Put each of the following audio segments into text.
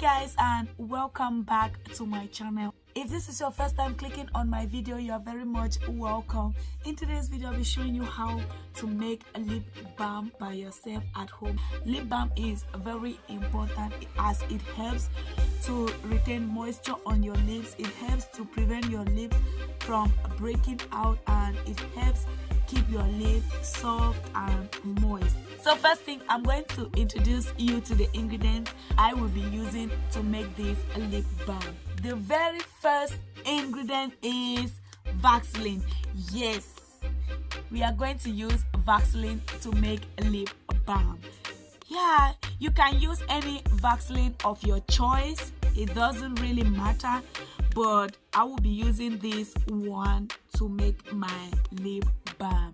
guys, and welcome back to my channel. If this is your first time clicking on my video, you are very much welcome. In today's video, I'll be showing you how to make a lip balm by yourself at home. Lip balm is very important as it helps to retain moisture on your lips. It helps to prevent your lips from breaking out, and it helps keep your lips soft and moist. So first thing, I'm going to introduce you to the ingredients I will be using to make this lip balm. The very first ingredient is Vaseline. Yes, we are going to use Vaseline to make a lip balm. Yeah, you can use any Vaseline of your choice. It doesn't really matter, but I will be using this one to make my lip balm.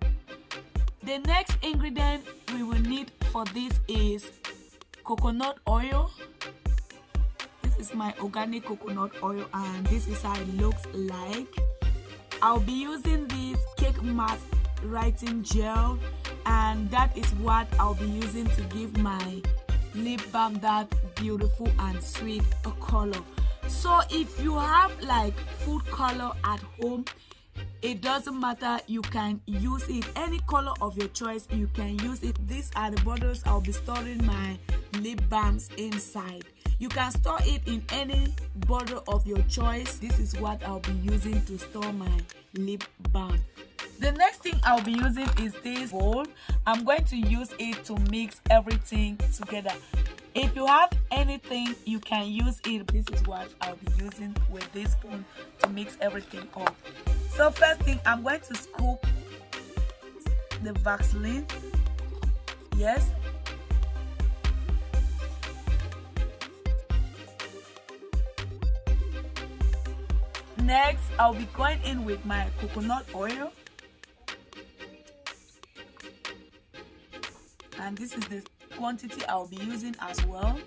The next ingredient we will need for this is coconut oil. This is my organic coconut oil, and this is how it looks like. I'll be using this cake matte writing gel, and that is what I'll be using to give my lip balm that beautiful and sweet color. So if you have like food color at home, it doesn't matter, you can use it. Any color of your choice, you can use it. These are the bottles I'll be storing my lip balms inside. You can store it in any bottle of your choice. This is what I'll be using to store my lip balm. The next thing I'll be using is this bowl. I'm going to use it to mix everything together. If you have anything, you can use it. This is what I'll be using with this spoon to mix everything up. So first thing, I'm going to scoop the Vaseline. Yes. Next, I'll be going in with my coconut oil. And this is the quantity I'll be using as well.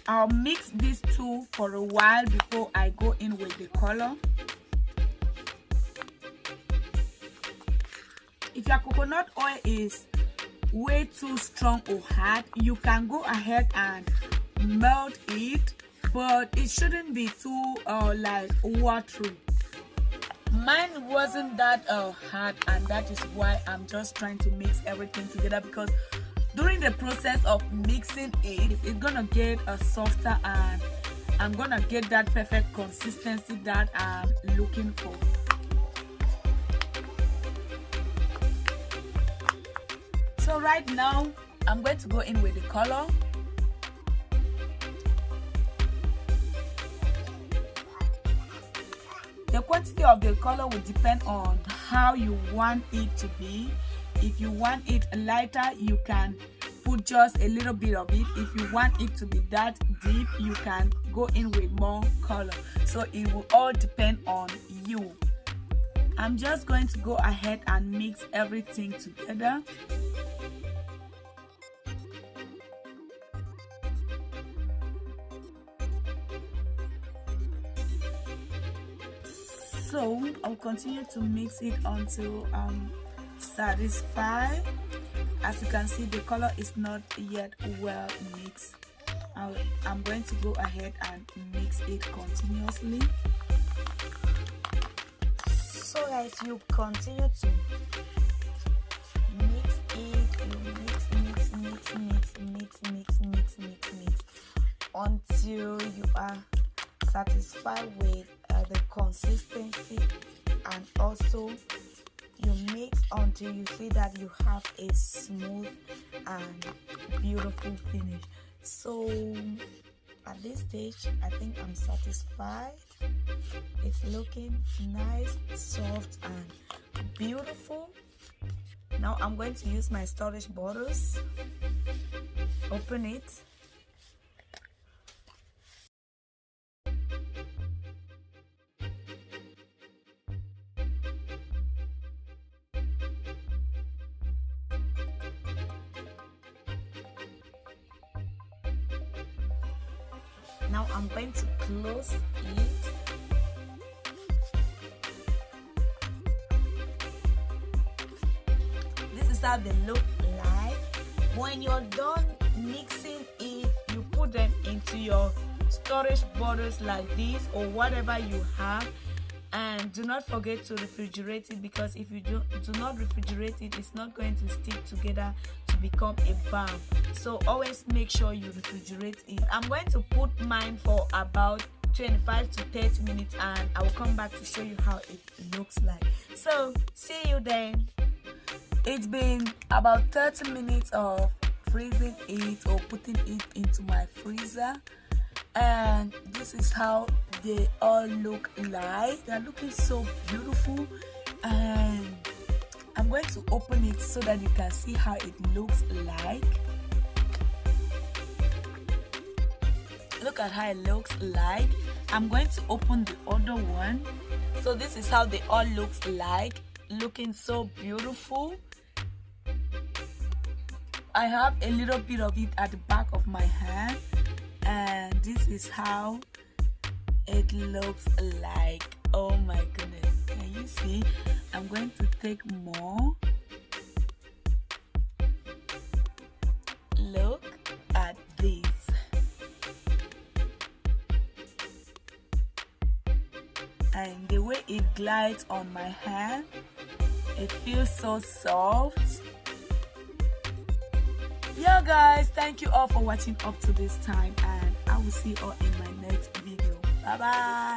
I'll mix these two for a while before I go in with the color. If your coconut oil is way too strong or hard, you can go ahead and melt it, but it shouldn't be too like watery. Mine wasn't that hard, and that is why I'm just trying to mix everything together, because during the process of mixing it's gonna get softer, and I'm gonna get that perfect consistency that I'm looking for. So right now, I'm going to go in with the color. The quantity of the color will depend on how you want it to be. If you want it lighter, you can put just a little bit of it. If you want it to be that deep, you can go in with more color. So it will all depend on you. I'm just going to go ahead and mix everything together. So I'll continue to mix it until I'm satisfied. As you can see, the color is not yet well mixed. I'm going to go ahead and mix it continuously. So guys, you continue to mix it, you mix until you are satisfied with the consistency, and also you mix until you see that you have a smooth and beautiful finish. So at this stage, I think I'm satisfied. It's looking nice, soft and beautiful. Now I'm going to use my storage bottles. Open it. Now I'm going to close it. This is how they look like. When you're done mixing it, you put them into your storage bottles like this or whatever you have. And do not forget to refrigerate it, because if you do not refrigerate it, it's not going to stick together to become a balm. So always make sure you refrigerate it. I'm going to put mine for about 25 to 30 minutes, and I will come back to show you how it looks like. So see you then. It's been about 30 minutes of freezing it or putting it into my freezer, and this is how they all look like. They're looking so beautiful, and I'm going to open it so that you can see how it looks like. Look at how it looks like. I'm going to open the other one. So this is how they all looks like, looking so beautiful. I have a little bit of it at the back of my hand, and this is how it looks like. Oh my goodness, can you see? I'm going to take more. Look at this. And the way it glides on my hand, it feels so soft. Yeah guys, thank you all for watching up to this time, and I will see you all in my next video. Bye bye.